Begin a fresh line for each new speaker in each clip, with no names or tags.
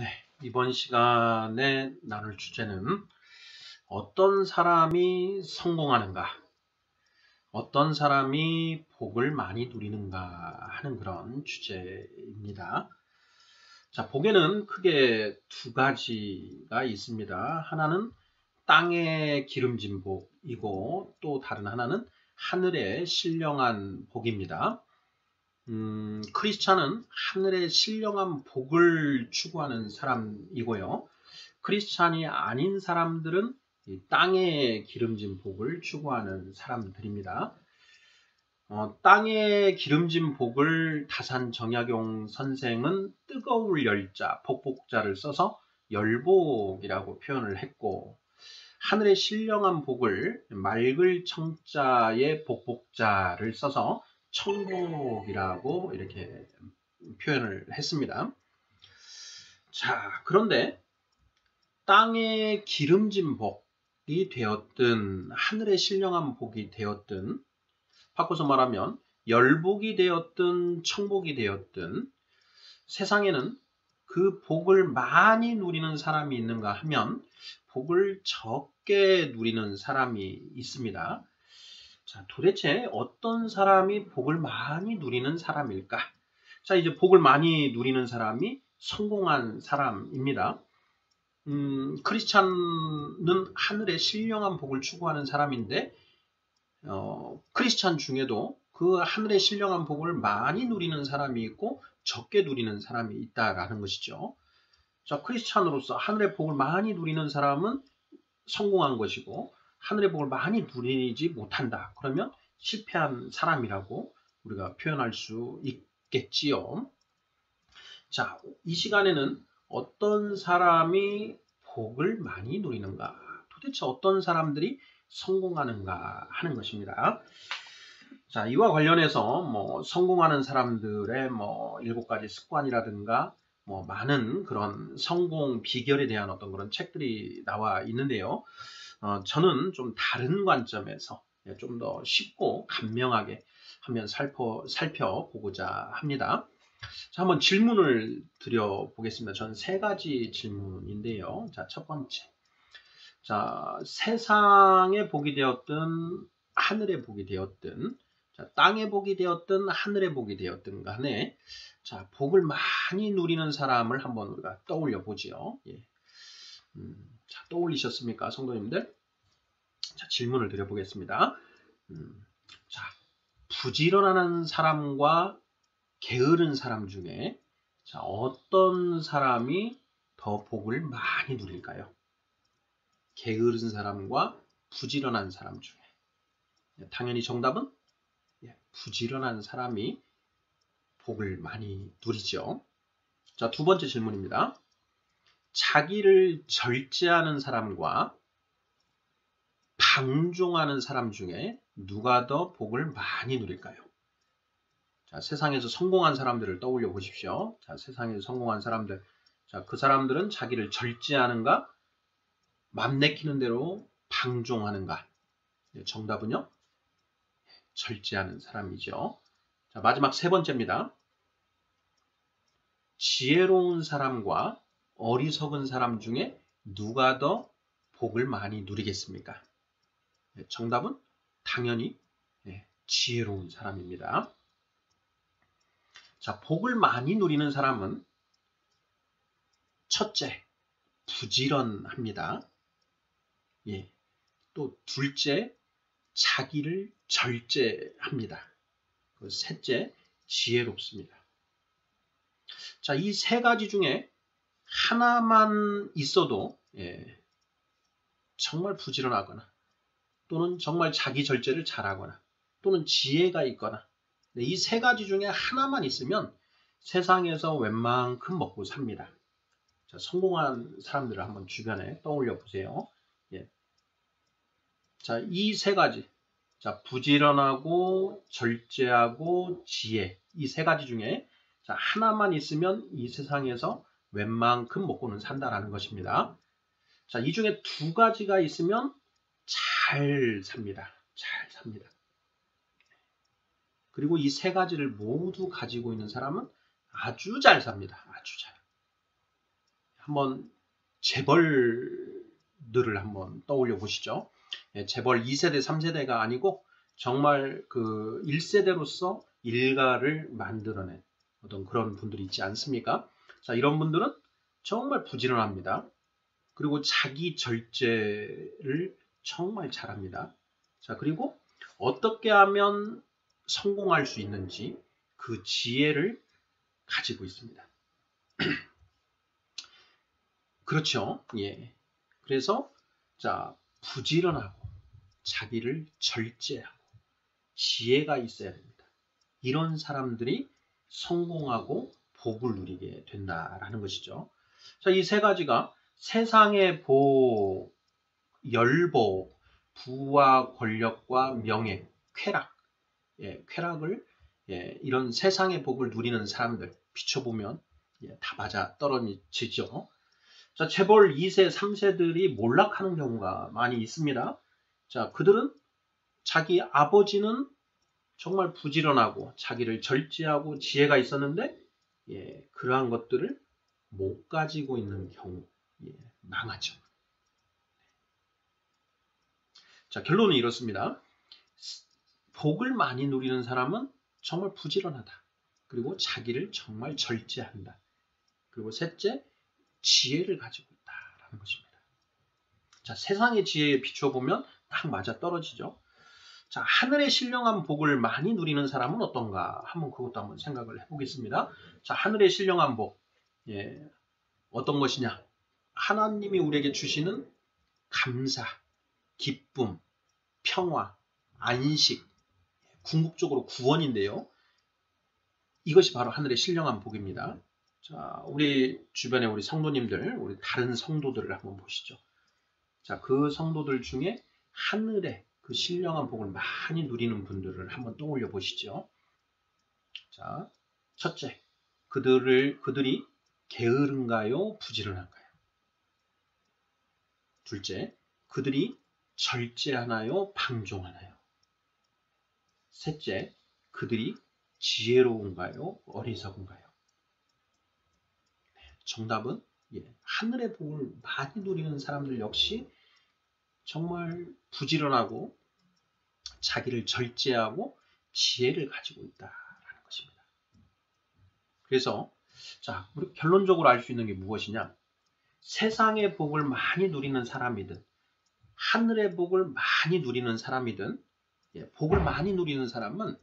네, 이번 시간에 나눌 주제는 어떤 사람이 성공하는가, 어떤 사람이 복을 많이 누리는가 하는 그런 주제입니다. 자, 복에는 크게 두 가지가 있습니다. 하나는 땅에 기름진 복이고 또 다른 하나는 하늘에 신령한 복입니다. 크리스찬은 하늘의 신령한 복을 추구하는 사람이고요. 크리스찬이 아닌 사람들은 이 땅에 기름진 복을 추구하는 사람들입니다. 땅에 기름진 복을 다산 정약용 선생은 뜨거울 열자, 복복자를 써서 열복이라고 표현을 했고, 하늘의 신령한 복을 맑을 청자의 복복자를 써서 청복이라고 이렇게 표현을 했습니다. 자, 그런데 땅에 기름진 복이 되었든 하늘의 신령한 복이 되었든, 바꿔서 말하면 열복이 되었든 청복이 되었든, 세상에는 그 복을 많이 누리는 사람이 있는가 하면 복을 적게 누리는 사람이 있습니다. 자, 도대체 어떤 사람이 복을 많이 누리는 사람일까? 자, 이제 복을 많이 누리는 사람이 성공한 사람입니다. 크리스찬은 하늘의 신령한 복을 추구하는 사람인데, 크리스찬 중에도 그 하늘의 신령한 복을 많이 누리는 사람이 있고 적게 누리는 사람이 있다라는 것이죠. 자, 크리스찬으로서 하늘의 복을 많이 누리는 사람은 성공한 것이고, 하늘의 복을 많이 누리지 못한다, 그러면 실패한 사람이라고 우리가 표현할 수 있겠지요. 자, 이 시간에는 어떤 사람이 복을 많이 누리는가, 도대체 어떤 사람들이 성공하는가 하는 것입니다. 자, 이와 관련해서 성공하는 사람들의 7가지 습관이라든가 많은 그런 성공 비결에 대한 어떤 그런 책들이 나와 있는데요. 저는 좀 다른 관점에서 좀 더 쉽고 간명하게 한번 살펴보고자 합니다. 자, 한번 질문을 드려보겠습니다. 저는 3가지 질문인데요. 자, 첫 번째. 자, 세상의 복이 되었든 하늘의 복이 되었든, 자, 땅의 복이 되었든 하늘의 복이 되었든 간에, 자, 복을 많이 누리는 사람을 한번 우리가 떠올려 보지요. 예. 자, 떠올리셨습니까, 성도님들? 자, 질문을 드려보겠습니다. 자, 부지런한 사람과 게으른 사람 중에, 자, 어떤 사람이 더 복을 많이 누릴까요? 게으른 사람과 부지런한 사람 중에. 당연히 정답은 부지런한 사람이 복을 많이 누리죠. 자, 두 번째 질문입니다. 자기를 절제하는 사람과 방종하는 사람 중에 누가 더 복을 많이 누릴까요? 자, 세상에서 성공한 사람들을 떠올려 보십시오. 자, 세상에서 성공한 사람들. 자, 그 사람들은 자기를 절제하는가, 맘 내키는 대로 방종하는가? 정답은요? 절제하는 사람이죠. 자, 마지막 3번째입니다. 지혜로운 사람과 어리석은 사람 중에 누가 더 복을 많이 누리겠습니까? 정답은 당연히 지혜로운 사람입니다. 자, 복을 많이 누리는 사람은 첫째, 부지런합니다. 예. 또 둘째, 자기를 절제합니다. 셋째, 지혜롭습니다. 자, 이 3가지 중에 하나만 있어도 정말 부지런하거나, 또는 정말 자기 절제를 잘하거나, 또는 지혜가 있거나, 이 3가지 중에 하나만 있으면 세상에서 웬만큼 먹고 삽니다. 자, 성공한 사람들을 한번 주변에 떠올려 보세요. 자, 이 3가지. 자, 부지런하고 절제하고 지혜, 이 3가지 중에 자, 하나만 있으면 이 세상에서 웬만큼 먹고는 산다라는 것입니다. 자, 이 중에 2가지가 있으면 잘 삽니다. 잘 삽니다. 그리고 이 3가지를 모두 가지고 있는 사람은 아주 잘 삽니다. 아주 잘. 한번 재벌들을 한번 떠올려 보시죠. 재벌 2세대, 3세대가 아니고 정말 그 1세대로서 일가를 만들어낸 어떤 그런 분들이 있지 않습니까? 자, 이런 분들은 정말 부지런합니다. 그리고 자기 절제를 정말 잘합니다. 자, 그리고 어떻게 하면 성공할 수 있는지 그 지혜를 가지고 있습니다. 그렇죠. 예. 그래서 자, 부지런하고 자기를 절제하고 지혜가 있어야 됩니다. 이런 사람들이 성공하고 복을 누리게 된다라는 것이죠. 자, 이 세 가지가 세상의 복, 열복, 부와 권력과 명예, 쾌락, 쾌락을 이런 세상의 복을 누리는 사람들 비춰보면 다 맞아 떨어지죠. 자, 재벌 2세, 3세들이 몰락하는 경우가 많이 있습니다. 자, 그들은 자기 아버지는 정말 부지런하고 자기를 절제하고 지혜가 있었는데 그러한 것들을 못 가지고 있는 경우 망하죠. 자, 결론은 이렇습니다. 복을 많이 누리는 사람은 정말 부지런하다. 그리고 자기를 정말 절제한다. 그리고 셋째, 지혜를 가지고 있다라는 것입니다. 자, 세상의 지혜에 비춰보면 딱 맞아 떨어지죠. 자, 하늘의 신령한 복을 많이 누리는 사람은 어떤가? 그것도 한번 생각을 해보겠습니다. 자, 하늘의 신령한 복. 어떤 것이냐? 하나님이 우리에게 주시는 감사, 기쁨, 평화, 안식, 궁극적으로 구원인데요. 이것이 바로 하늘의 신령한 복입니다. 자, 우리 주변에 우리 성도님들, 우리 다른 성도들을 한번 보시죠. 자, 그 성도들 중에 하늘의 그 신령한 복을 많이 누리는 분들을 한번 떠올려 보시죠. 자, 첫째, 그들이 게으른가요? 부지런한가요? 둘째, 그들이 절제하나요? 방종하나요? 셋째, 그들이 지혜로운가요? 어리석은가요? 정답은 하늘의 복을 많이 누리는 사람들 역시 정말 부지런하고 자기를 절제하고 지혜를 가지고 있다라는 것입니다. 그래서 자, 우리 결론적으로 알 수 있는 게 무엇이냐? 세상의 복을 많이 누리는 사람이든 하늘의 복을 많이 누리는 사람이든 복을 많이 누리는 사람은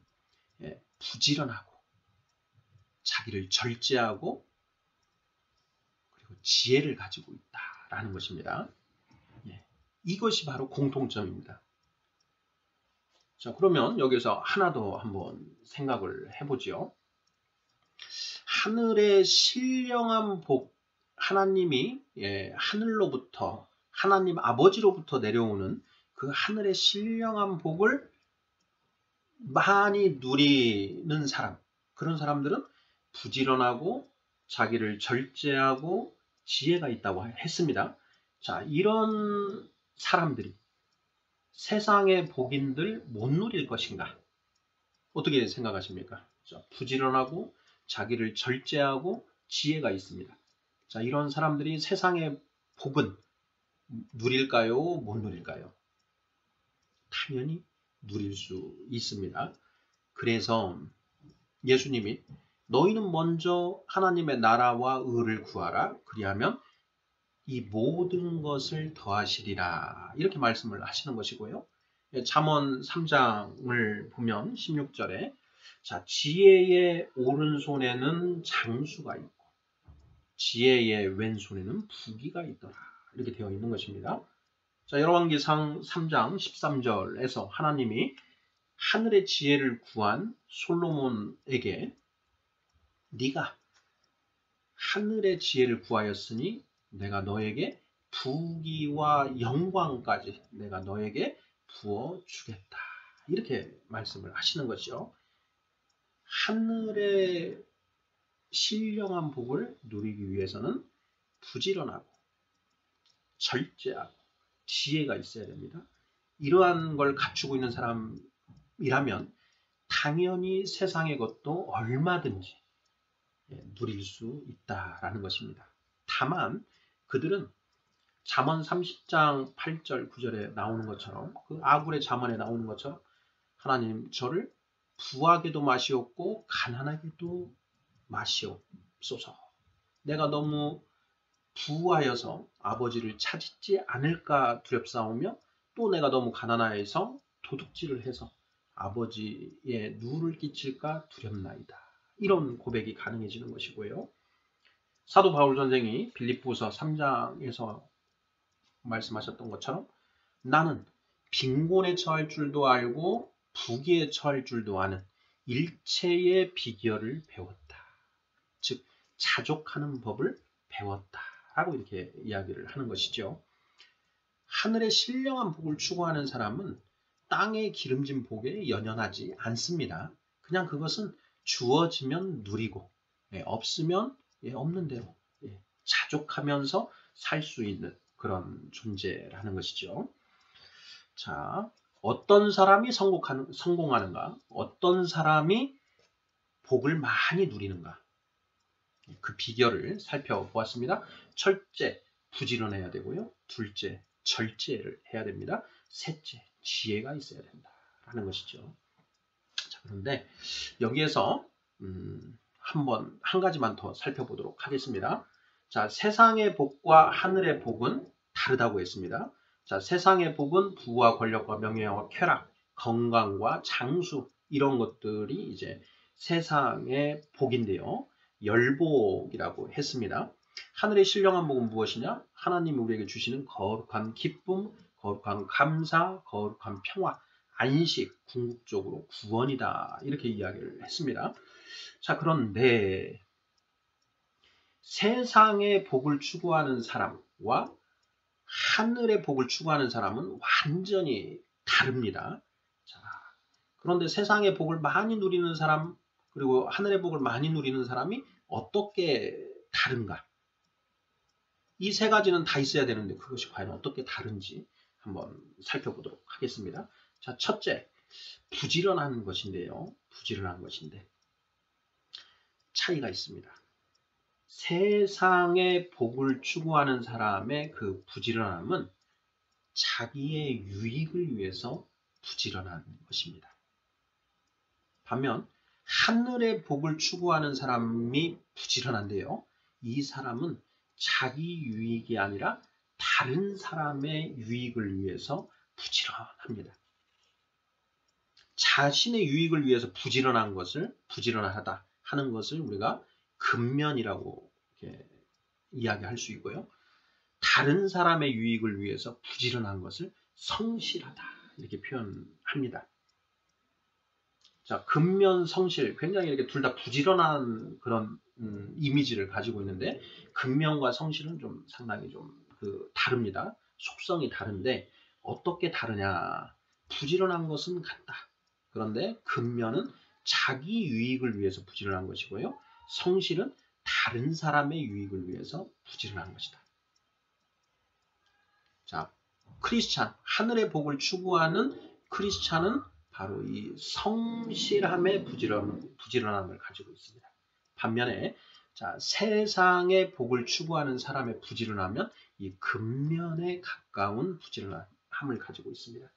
부지런하고 자기를 절제하고 그리고 지혜를 가지고 있다라는 것입니다. 이것이 바로 공통점입니다. 자, 그러면 여기서 하나 더 한번 생각을 해보죠. 하늘의 신령한 복, 하나님이 하늘로부터 하나님 아버지로부터 내려오는 그 하늘의 신령한 복을 많이 누리는 사람, 그런 사람들은 부지런하고 자기를 절제하고 지혜가 있다고 했습니다. 자, 이런 사람들이 세상의 복인들 못 누릴 것인가? 어떻게 생각하십니까? 자, 부지런하고 자기를 절제하고 지혜가 있습니다. 자, 이런 사람들이 세상의 복은 누릴까요? 못 누릴까요? 당연히 누릴 수 있습니다. 그래서 예수님이 너희는 먼저 하나님의 나라와 의를 구하라. 그리하면 이 모든 것을 더하시리라. 이렇게 말씀을 하시는 것이고요. 잠언 3장을 보면 16절에 자, 지혜의 오른손에는 장수가 있고 지혜의 왼손에는 부귀가 있더라. 이렇게 되어 있는 것입니다. 자, 열왕기상 3장 13절에서 하나님이 하늘의 지혜를 구한 솔로몬에게 네가 하늘의 지혜를 구하였으니 내가 너에게 부귀와 영광까지 내가 너에게 부어주겠다. 이렇게 말씀을 하시는 것이죠. 하늘의 신령한 복을 누리기 위해서는 부지런하고 절제하고 지혜가 있어야 됩니다. 이러한 걸 갖추고 있는 사람이라면 당연히 세상의 것도 얼마든지 누릴 수 있다라는 것입니다. 다만 그들은 잠언 30장 8절 9절에 나오는 것처럼 그 아굴의 잠언에 나오는 것처럼 하나님 저를 부하게도 마시옵고 가난하게도 마시옵소서. 내가 너무 부하여서 아버지를 찾지 않을까 두렵사오며 또 내가 너무 가난하여서 도둑질을 해서 아버지의 누를 끼칠까 두렵나이다. 이런 고백이 가능해지는 것이고요. 사도 바울 선생이 빌립보서 3장에서 말씀하셨던 것처럼 나는 빈곤에 처할 줄도 알고 부귀에 처할 줄도 아는 일체의 비결을 배웠다. 즉 자족하는 법을 배웠다. 라고 이렇게 이야기를 하는 것이죠. 하늘의 신령한 복을 추구하는 사람은 땅의 기름진 복에 연연하지 않습니다. 그냥 그것은 주어지면 누리고 없으면 없는 대로 자족하면서 살 수 있는 그런 존재라는 것이죠. 자, 어떤 사람이 성공하는가? 어떤 사람이 복을 많이 누리는가? 그 비결을 살펴보았습니다. 첫째, 부지런해야 되고요. 둘째, 절제를 해야 됩니다. 셋째, 지혜가 있어야 된다라는 것이죠. 자, 그런데 여기에서 한 가지만 더 살펴보도록 하겠습니다. 자, 세상의 복과 하늘의 복은 다르다고 했습니다. 자, 세상의 복은 부와 권력과 명예와 쾌락, 건강과 장수 이런 것들이 이제 세상의 복인데요. 열복이라고 했습니다. 하늘의 신령한 복은 무엇이냐? 하나님이 우리에게 주시는 거룩한 기쁨, 거룩한 감사, 거룩한 평화, 안식, 궁극적으로 구원이다. 이렇게 이야기를 했습니다. 자, 그런데 세상의 복을 추구하는 사람과 하늘의 복을 추구하는 사람은 완전히 다릅니다. 자, 그런데 세상의 복을 많이 누리는 사람 그리고 하늘의 복을 많이 누리는 사람이 어떻게 다른가? 이 세 가지는 다 있어야 되는데 그것이 과연 어떻게 다른지 한번 살펴보도록 하겠습니다. 자, 첫째, 부지런한 것인데요. 부지런한 것인데 차이가 있습니다. 세상의 복을 추구하는 사람의 그 부지런함은 자기의 유익을 위해서 부지런한 것입니다. 반면 하늘의 복을 추구하는 사람이 부지런한데요. 이 사람은 자기 유익이 아니라 다른 사람의 유익을 위해서 부지런합니다. 자신의 유익을 위해서 부지런하다 하는 것을 우리가 근면이라고 이렇게 이야기할 수 있고요. 다른 사람의 유익을 위해서 부지런한 것을 성실하다 이렇게 표현합니다. 자, 근면, 성실 굉장히 이렇게 둘 다 부지런한 그런 이미지를 가지고 있는데 근면과 성실은 좀 상당히 좀 다릅니다. 속성이 다른데 어떻게 다르냐? 부지런한 것은 같다. 그런데 근면은 자기 유익을 위해서 부지런한 것이고요. 성실은 다른 사람의 유익을 위해서 부지런한 것이다. 자, 크리스찬, 하늘의 복을 추구하는 크리스찬은 바로 이 성실함의 부지런함을 가지고 있습니다. 반면에 자, 세상의 복을 추구하는 사람의 부지런함은 이 근면에 가까운 부지런함을 가지고 있습니다.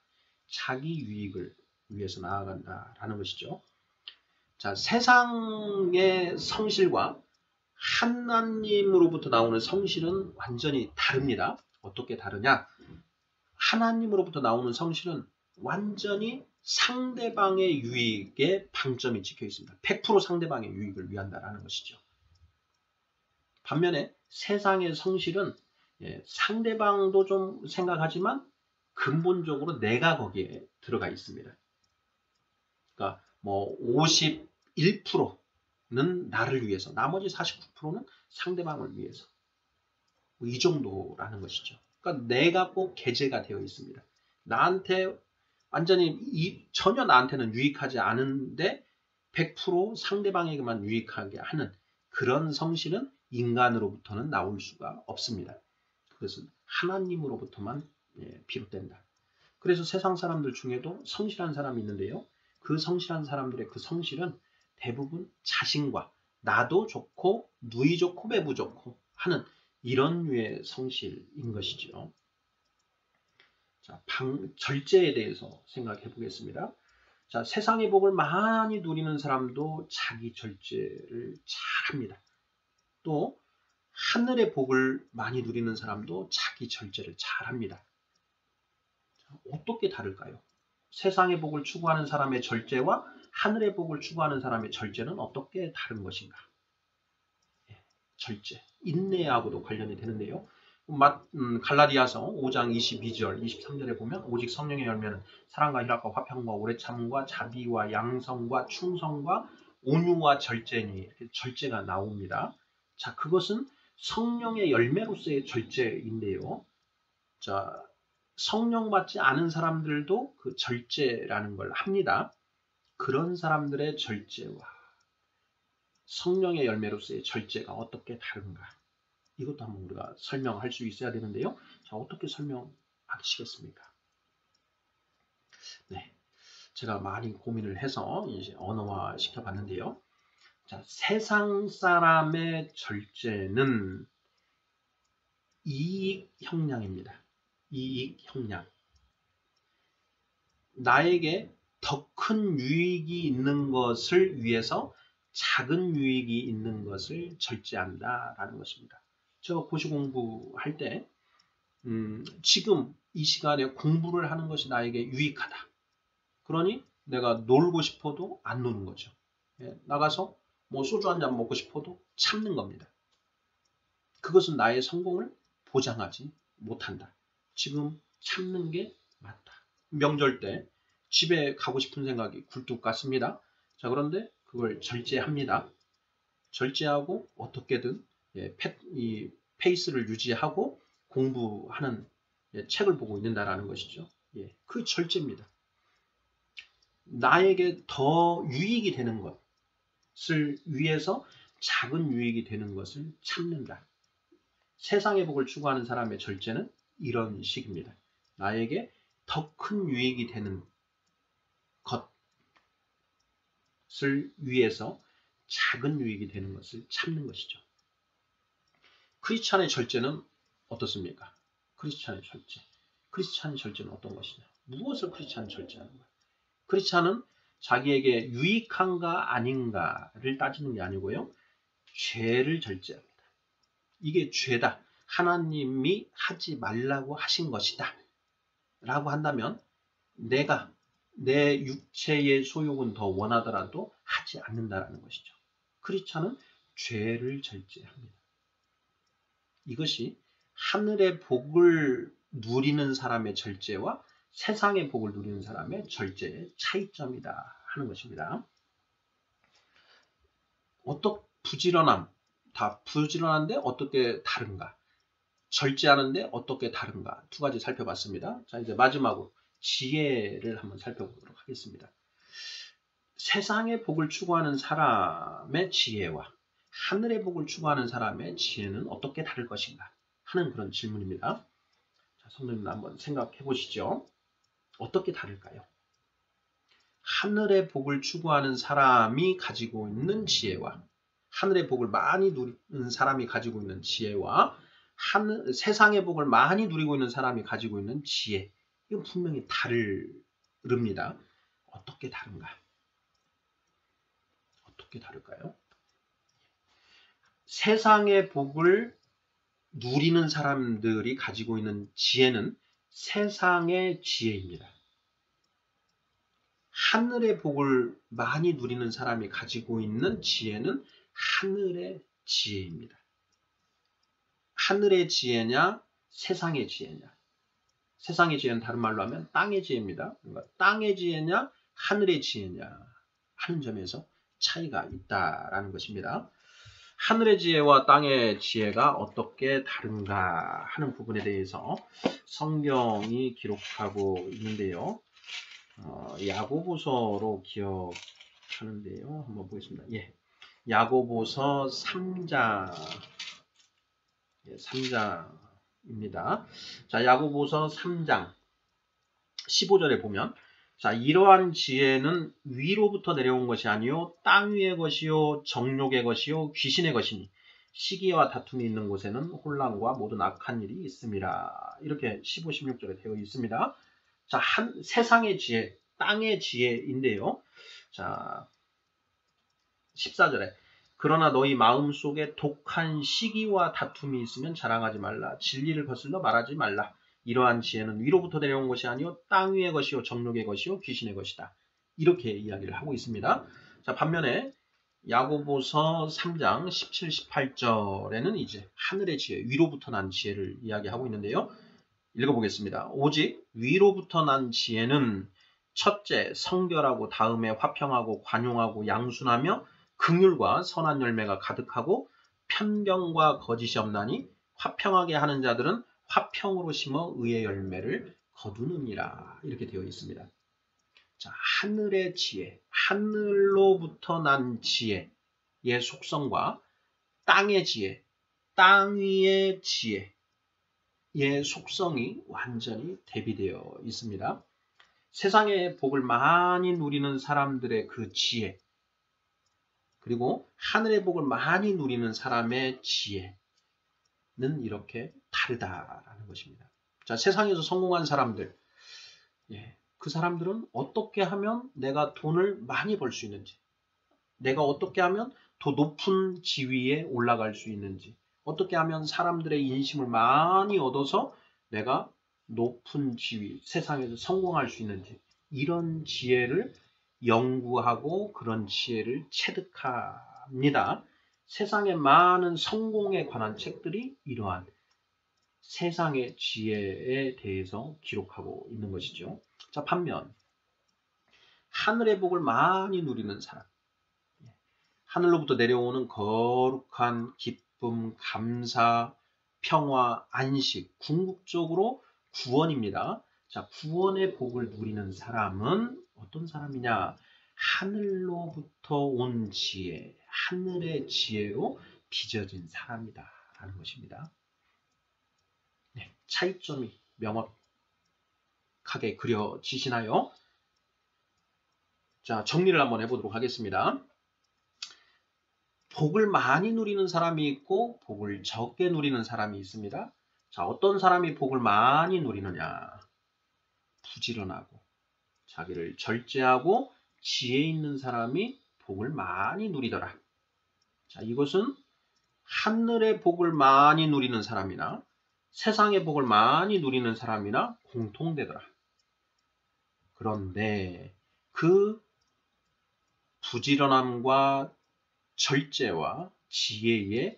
자기 유익을 위해서 나아간다라는 것이죠. 자, 세상의 성실과 하나님으로부터 나오는 성실은 완전히 다릅니다. 어떻게 다르냐? 하나님으로부터 나오는 성실은 완전히 상대방의 유익에 방점이 찍혀 있습니다. 100% 상대방의 유익을 위한다라는 것이죠. 반면에 세상의 성실은 상대방도 좀 생각하지만 근본적으로 내가 거기에 들어가 있습니다. 그러니까 뭐 51%는 나를 위해서, 나머지 49%는 상대방을 위해서. 이 정도라는 것이죠. 그러니까 내가 꼭 계제가 되어 있습니다. 나한테 완전히 전혀 나한테는 유익하지 않은데 100% 상대방에게만 유익하게 하는 그런 성실은 인간으로부터는 나올 수가 없습니다. 그것은 하나님으로부터만 비롯된다. 그래서 세상 사람들 중에도 성실한 사람이 있는데요. 그 성실한 사람들의 그 성실은 대부분 자신과 나도 좋고 누이 좋고 매부 좋고 하는 이런 류의 성실인 것이죠. 자, 절제에 대해서 생각해 보겠습니다. 자, 세상의 복을 많이 누리는 사람도 자기 절제를 잘합니다. 또 하늘의 복을 많이 누리는 사람도 자기 절제를 잘합니다. 어떻게 다를까요? 세상의 복을 추구하는 사람의 절제와 하늘의 복을 추구하는 사람의 절제는 어떻게 다른 것인가? 절제, 인내하고도 관련이 되는데요. 갈라디아서 5장 22절, 23절에 보면 오직 성령의 열매는 사랑과 희락과 화평과 오래 참음과 자비와 양성과 충성과 온유와 절제니, 절제가 나옵니다. 자, 그것은 성령의 열매로서의 절제인데요. 자, 성령 받지 않은 사람들도 그 절제라는 걸 합니다. 그런 사람들의 절제와 성령의 열매로서의 절제가 어떻게 다른가? 이것도 한번 우리가 설명할 수 있어야 되는데요. 자, 어떻게 설명하시겠습니까? 네, 제가 많이 고민을 해서 이제 언어화 시켜봤는데요. 자, 세상 사람의 절제는 이익 형량입니다. 이익 형량. 나에게 더 큰 유익이 있는 것을 위해서 작은 유익이 있는 것을 절제한다라는 것입니다. 제가 고시 공부할 때 지금 이 시간에 공부를 하는 것이 나에게 유익하다. 그러니 내가 놀고 싶어도 안 노는 거죠. 나가서 뭐 소주 한 잔 먹고 싶어도 참는 겁니다. 그것은 나의 성공을 보장하지 못한다. 지금 참는 게 맞다. 명절 때 집에 가고 싶은 생각이 굴뚝 같습니다. 자, 그런데 그걸 절제합니다. 절제하고 어떻게든 이 페이스를 유지하고 공부하는 책을 보고 있는다라는 것이죠. 그 절제입니다. 나에게 더 유익이 되는 것을 위해서 작은 유익이 되는 것을 참는다. 세상의 복을 추구하는 사람의 절제는 이런 식입니다. 나에게 더 큰 유익이 되는 것을 위해서 작은 유익이 되는 것을 참는 것이죠. 크리스찬의 절제는 어떻습니까? 크리스찬의 절제. 크리스찬의 절제는 어떤 것이냐? 무엇을 크리스찬은 절제하는 거야? 크리스찬은 자기에게 유익한가 아닌가를 따지는 게 아니고요. 죄를 절제합니다. 이게 죄다. 하나님이 하지 말라고 하신 것이다. 라고 한다면 내가 내 육체의 소욕은 더 원하더라도 하지 않는다라는 것이죠. 크리스찬은 죄를 절제합니다. 이것이 하늘의 복을 누리는 사람의 절제와 세상의 복을 누리는 사람의 절제의 차이점이다 하는 것입니다. 부지런함, 다 부지런한데 어떻게 다른가? 절제하는데 어떻게 다른가? 두 가지 살펴봤습니다. 자, 이제 마지막으로 지혜를 한번 살펴보도록 하겠습니다. 세상의 복을 추구하는 사람의 지혜와 하늘의 복을 추구하는 사람의 지혜는 어떻게 다를 것인가 하는 그런 질문입니다. 자, 성도님 한번 생각해 보시죠. 어떻게 다를까요? 하늘의 복을 추구하는 사람이 가지고 있는 지혜와 하늘의 복을 많이 누리는 사람이 가지고 있는 지혜와 세상의 복을 많이 누리고 있는 사람이 가지고 있는 지혜, 이건 분명히 다릅니다. 어떻게 다른가? 어떻게 다를까요? 세상의 복을 누리는 사람들이 가지고 있는 지혜는 세상의 지혜입니다. 하늘의 복을 많이 누리는 사람이 가지고 있는 지혜는 하늘의 지혜입니다. 하늘의 지혜냐, 세상의 지혜냐. 세상의 지혜는 다른 말로 하면 땅의 지혜입니다. 그러니까 땅의 지혜냐, 하늘의 지혜냐 하는 점에서 차이가 있다라는 것입니다. 하늘의 지혜와 땅의 지혜가 어떻게 다른가 하는 부분에 대해서 성경이 기록하고 있는데요. 야고보서로 기억하는데요. 한번 보겠습니다. 야고보서 3장 3장입니다. 자, 야고보서 3장 15절에 보면 자, 이러한 지혜는 위로부터 내려온 것이 아니요 땅 위의 것이요 정욕의 것이요 귀신의 것이니 시기와 다툼이 있는 곳에는 혼란과 모든 악한 일이 있습니다. 이렇게 15, 16절에 되어 있습니다. 자, 세상의 지혜, 땅의 지혜인데요. 자, 14절에 그러나 너희 마음속에 독한 시기와 다툼이 있으면 자랑하지 말라. 진리를 거슬러 말하지 말라. 이러한 지혜는 위로부터 내려온 것이 아니요 땅 위의 것이요 정욕의 것이요 귀신의 것이다. 이렇게 이야기를 하고 있습니다. 자, 반면에 야고보서 3장 17, 18절에는 이제 하늘의 지혜, 위로부터 난 지혜를 이야기하고 있는데요. 읽어보겠습니다. 오직 위로부터 난 지혜는 첫째 성결하고 다음에 화평하고 관용하고 양순하며 긍휼과 선한 열매가 가득하고 편견과 거짓이 없나니 화평하게 하는 자들은 화평으로 심어 의의 열매를 거두느니라. 이렇게 되어 있습니다. 자, 하늘의 지혜, 하늘로부터 난 지혜의 속성과 땅의 지혜, 땅 위의 지혜의 속성이 완전히 대비되어 있습니다. 세상의 복을 많이 누리는 사람들의 그 지혜, 그리고 하늘의 복을 많이 누리는 사람의 지혜는 이렇게 다르다라는 것입니다. 자, 세상에서 성공한 사람들, 그 사람들은 어떻게 하면 내가 돈을 많이 벌 수 있는지, 내가 어떻게 하면 더 높은 지위에 올라갈 수 있는지, 어떻게 하면 사람들의 인심을 많이 얻어서 내가 높은 지위, 세상에서 성공할 수 있는지, 이런 지혜를 연구하고 그런 지혜를 체득합니다. 세상의 많은 성공에 관한 책들이 이러한 세상의 지혜에 대해서 기록하고 있는 것이죠. 자, 반면 하늘의 복을 많이 누리는 사람, 하늘로부터 내려오는 거룩한 기쁨, 감사, 평화, 안식, 궁극적으로 구원입니다. 자, 구원의 복을 누리는 사람은 어떤 사람이냐? 하늘로부터 온 지혜, 하늘의 지혜로 빚어진 사람이다 라는 것입니다. 차이점이 명확하게 그려지시나요? 자, 정리를 한번 해보도록 하겠습니다. 복을 많이 누리는 사람이 있고 복을 적게 누리는 사람이 있습니다. 자, 어떤 사람이 복을 많이 누리느냐? 부지런하고 자기를 절제하고 지혜 있는 사람이 복을 많이 누리더라. 자, 이것은 하늘의 복을 많이 누리는 사람이나 세상의 복을 많이 누리는 사람이나 공통되더라. 그런데 그 부지런함과 절제와 지혜의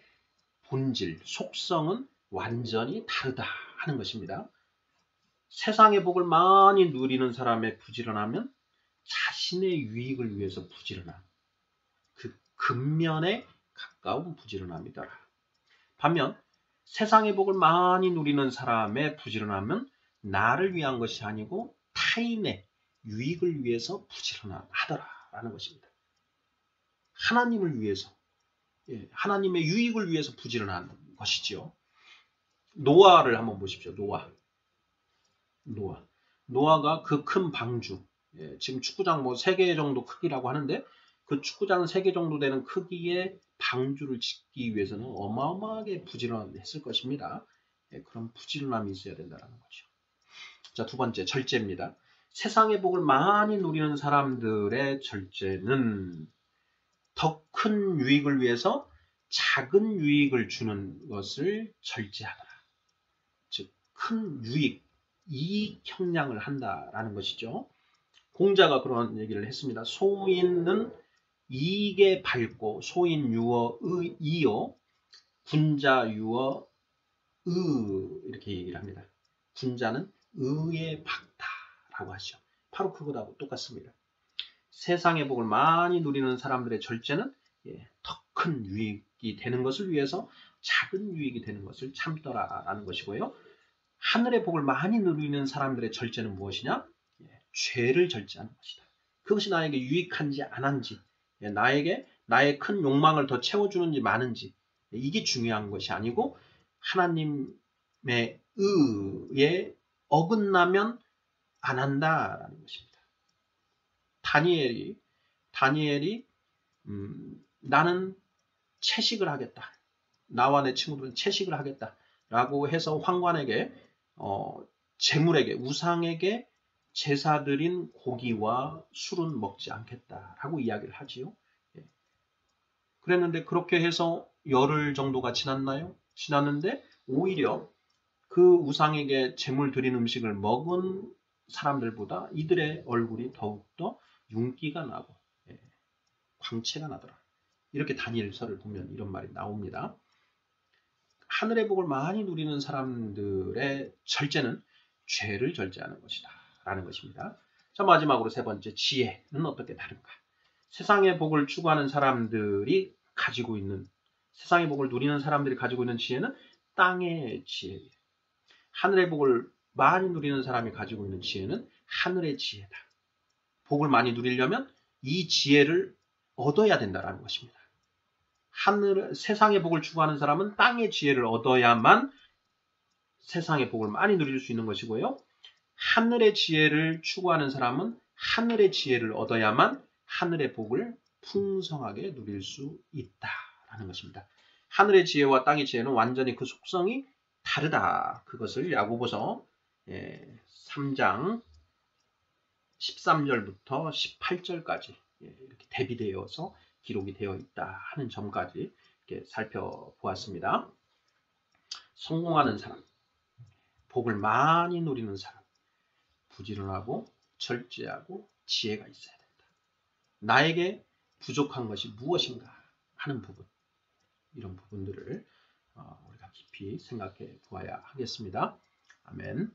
본질, 속성은 완전히 다르다 하는 것입니다. 세상의 복을 많이 누리는 사람의 부지런함은 자신의 유익을 위해서 부지런함, 그 근면에 가까운 부지런함이더라. 반면 세상의 복을 많이 누리는 사람의 부지런함은 나를 위한 것이 아니고 타인의 유익을 위해서 부지런하더라라는 것입니다. 하나님을 위해서, 하나님의 유익을 위해서 부지런한 것이지요. 노아를 한번 보십시오. 노아가 그 큰 방주, 지금 축구장 뭐 3개 정도 크기라고 하는데 그 축구장 3개 정도 되는 크기의 방주를 짓기 위해서는 어마어마하게 부지런했을 것입니다. 그런 부지런함이 있어야 된다는 거죠. 자, 두 번째, 절제입니다. 세상의 복을 많이 누리는 사람들의 절제는 더 큰 유익을 위해서 작은 유익을 주는 것을 절제하더라. 즉, 큰 유익, 이익 형량을 한다라는 것이죠. 공자가 그런 얘기를 했습니다. 소인은 이익에 밝고 소인 유어 이요 군자 유어 이렇게 얘기를 합니다. 군자는 의에 밝다라고 하죠. 바로 그거하고 똑같습니다. 세상의 복을 많이 누리는 사람들의 절제는 더 큰 유익이 되는 것을 위해서 작은 유익이 되는 것을 참더라라는 것이고요. 하늘의 복을 많이 누리는 사람들의 절제는 무엇이냐? 죄를 절제하는 것이다. 그것이 나에게 유익한지 안 한지, 나에게 나의 큰 욕망을 더 채워주는지 마는지, 이게 중요한 것이 아니고 하나님의 의에 어긋나면 안 한다라는 것입니다. 다니엘이 나는 채식을 하겠다. 나와 내 친구들은 채식을 하겠다라고 해서 황관에게 재물에게 우상에게 제사 드린 고기와 술은 먹지 않겠다라고 이야기를 하지요. 예. 그랬는데 그렇게 해서 열흘 정도가 지났나요? 지났는데 오히려 그 우상에게 제물 드린 음식을 먹은 사람들보다 이들의 얼굴이 더욱더 윤기가 나고 광채가 나더라. 이렇게 다니엘서를 보면 이런 말이 나옵니다. 하늘의 복을 많이 누리는 사람들의 절제는 죄를 절제하는 것이다 라는 것입니다. 자, 마지막으로 세 번째, 지혜는 어떻게 다른가? 세상의 복을 추구하는 사람들이 가지고 있는, 세상의 복을 누리는 사람들이 가지고 있는 지혜는 땅의 지혜예요. 하늘의 복을 많이 누리는 사람이 가지고 있는 지혜는 하늘의 지혜다. 복을 많이 누리려면 이 지혜를 얻어야 된다는 것입니다. 세상의 복을 추구하는 사람은 땅의 지혜를 얻어야만 세상의 복을 많이 누릴 수 있는 것이고요. 하늘의 지혜를 추구하는 사람은 하늘의 지혜를 얻어야만 하늘의 복을 풍성하게 누릴 수 있다라는 것입니다. 하늘의 지혜와 땅의 지혜는 완전히 그 속성이 다르다. 그것을 야고보서 3장 13절부터 18절까지 이렇게 대비되어서 기록이 되어 있다 하는 점까지 이렇게 살펴보았습니다. 성공하는 사람, 복을 많이 누리는 사람, 부지런하고 절제하고 지혜가 있어야 된다. 나에게 부족한 것이 무엇인가 하는 부분, 이런 부분들을 우리가 깊이 생각해 보아야 하겠습니다. 아멘.